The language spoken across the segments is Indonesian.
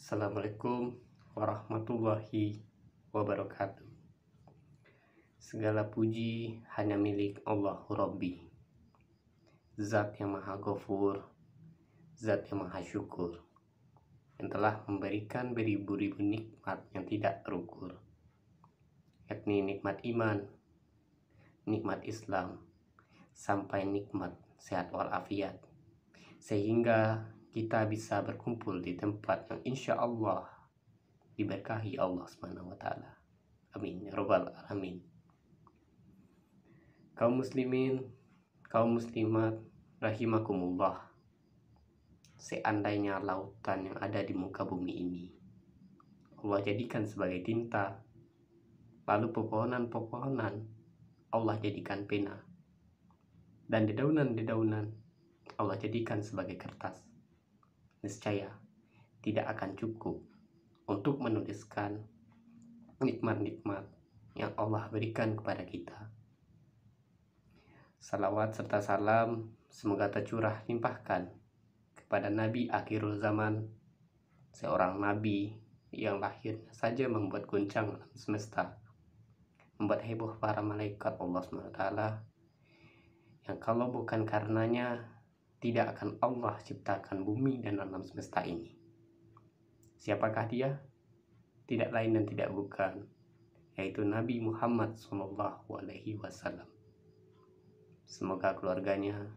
Assalamualaikum warahmatullahi wabarakatuh. Segala puji hanya milik Allah Rabbi, Zat yang maha ghafur, Zat yang maha syukur, yang telah memberikan beribu-ribu nikmat yang tidak terukur, yakni nikmat iman, nikmat Islam, sampai nikmat sehat walafiat, sehingga kita bisa berkumpul di tempat yang insya Allah diberkahi Allah Subhanahu wa Ta'ala. Amin ya Rabbal Alamin. Kaum muslimin, kaum muslimat, rahimakumullah. Seandainya lautan yang ada di muka bumi ini Allah jadikan sebagai tinta, lalu pepohonan-pepohonan Allah jadikan pena, dan dedaunan-dedaunan Allah jadikan sebagai kertas, niscaya tidak akan cukup untuk menuliskan nikmat-nikmat yang Allah berikan kepada kita. Salawat serta salam semoga tercurah limpahkan kepada Nabi akhirul zaman, seorang Nabi yang lahirnya saja membuat goncang alam semesta, membuat heboh para malaikat Allah SWT, yang kalau bukan karenanya tidak akan Allah ciptakan bumi dan alam semesta ini. Siapakah dia? Tidak lain dan tidak bukan, yaitu Nabi Muhammad SAW. Semoga keluarganya,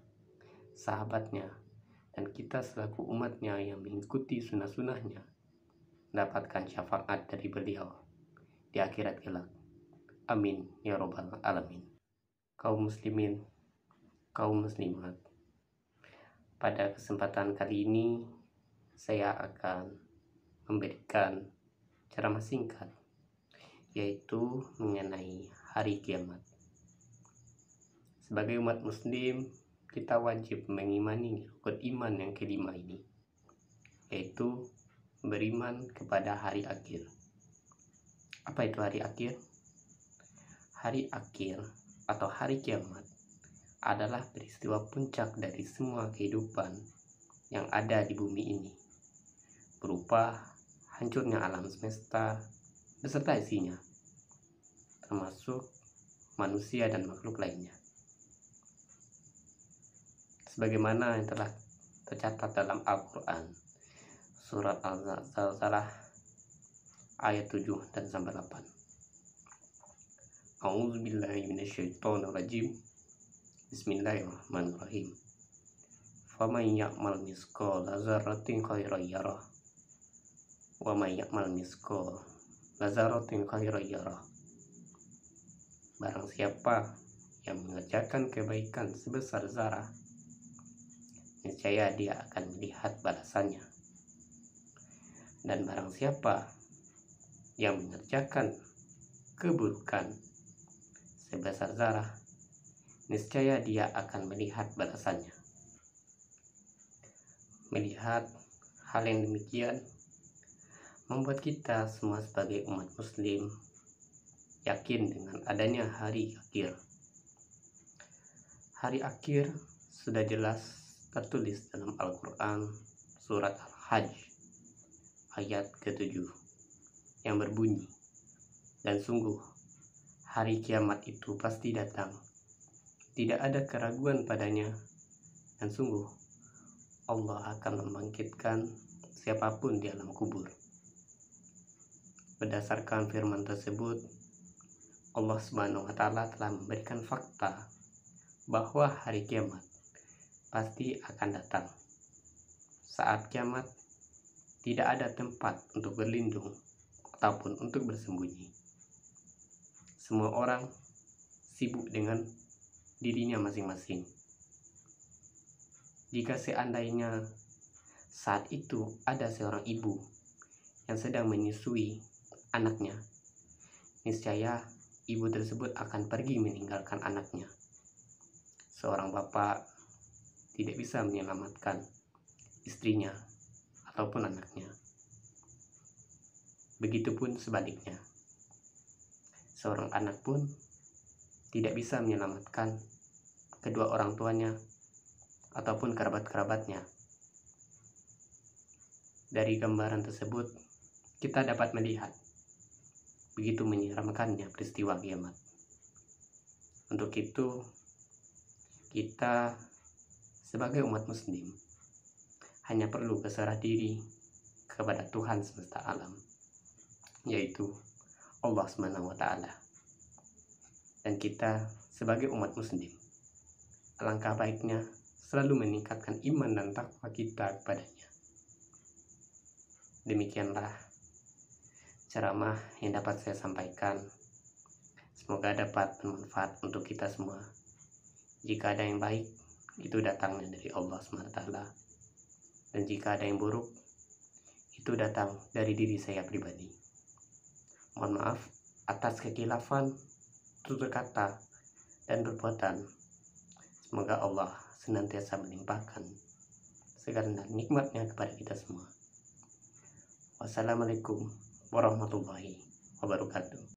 sahabatnya, dan kita selaku umatnya yang mengikuti sunnah-sunnahnya mendapatkan syafaat dari beliau di akhirat kelak. Amin ya Rabbal Alamin. Kaum muslimin, kaum muslimat, pada kesempatan kali ini saya akan memberikan ceramah singkat, yaitu mengenai hari kiamat. Sebagai umat muslim, kita wajib mengimani rukun iman yang kelima ini, yaitu beriman kepada hari akhir. Apa itu hari akhir? Hari akhir atau hari kiamat adalah peristiwa puncak dari semua kehidupan yang ada di bumi ini, berupa hancurnya alam semesta beserta isinya, termasuk manusia dan makhluk lainnya. Sebagaimana yang telah tercatat dalam Al-Quran, surat Al-Zalzalah ayat 7 dan sampai 8. A'udzubillahi minasyaitonirrajim. Bismillahirrahmanirrahim. Faman ya'mal misqala dzarratin khairan yarah wa may ya'mal misqala dzarratin khairan yarah. Barang siapa yang mengerjakan kebaikan sebesar zarah, niscaya dia akan melihat balasannya. Dan barang siapa yang mengerjakan keburukan sebesar zarah, niscaya dia akan melihat balasannya. Melihat hal yang demikian membuat kita semua sebagai umat muslim yakin dengan adanya hari akhir. Hari akhir sudah jelas tertulis dalam Al-Quran surat Al-Hajj ayat ke-7 yang berbunyi, dan sungguh hari kiamat itu pasti datang, tidak ada keraguan padanya, dan sungguh Allah akan membangkitkan siapapun di alam kubur. Berdasarkan firman tersebut, Allah Subhanahu wa Ta'ala telah memberikan fakta bahwa hari kiamat pasti akan datang. Saat kiamat tidak ada tempat untuk berlindung ataupun untuk bersembunyi. Semua orang sibuk dengan dirinya masing-masing. Jika seandainya saat itu ada seorang ibu yang sedang menyusui anaknya, niscaya ibu tersebut akan pergi meninggalkan anaknya. Seorang bapak tidak bisa menyelamatkan istrinya ataupun anaknya. Begitupun sebaliknya, seorang anak pun tidak bisa menyelamatkan kedua orang tuanya ataupun kerabat-kerabatnya. Dari gambaran tersebut, kita dapat melihat begitu menyeramkannya peristiwa kiamat. Untuk itu, kita sebagai umat muslim hanya perlu berserah diri kepada Tuhan semesta alam, yaitu Allah SWT. Dan kita sebagai umat muslim, alangkah baiknya selalu meningkatkan iman dan takwa kita kepadanya. Demikianlah ceramah yang dapat saya sampaikan. Semoga dapat bermanfaat untuk kita semua. Jika ada yang baik, itu datangnya dari Allah SWT. Dan jika ada yang buruk, itu datang dari diri saya pribadi. Mohon maaf atas kekilafan, tutur kata, dan perbuatan. Semoga Allah senantiasa melimpahkan segala nikmatnya kepada kita semua. Wassalamualaikum warahmatullahi wabarakatuh.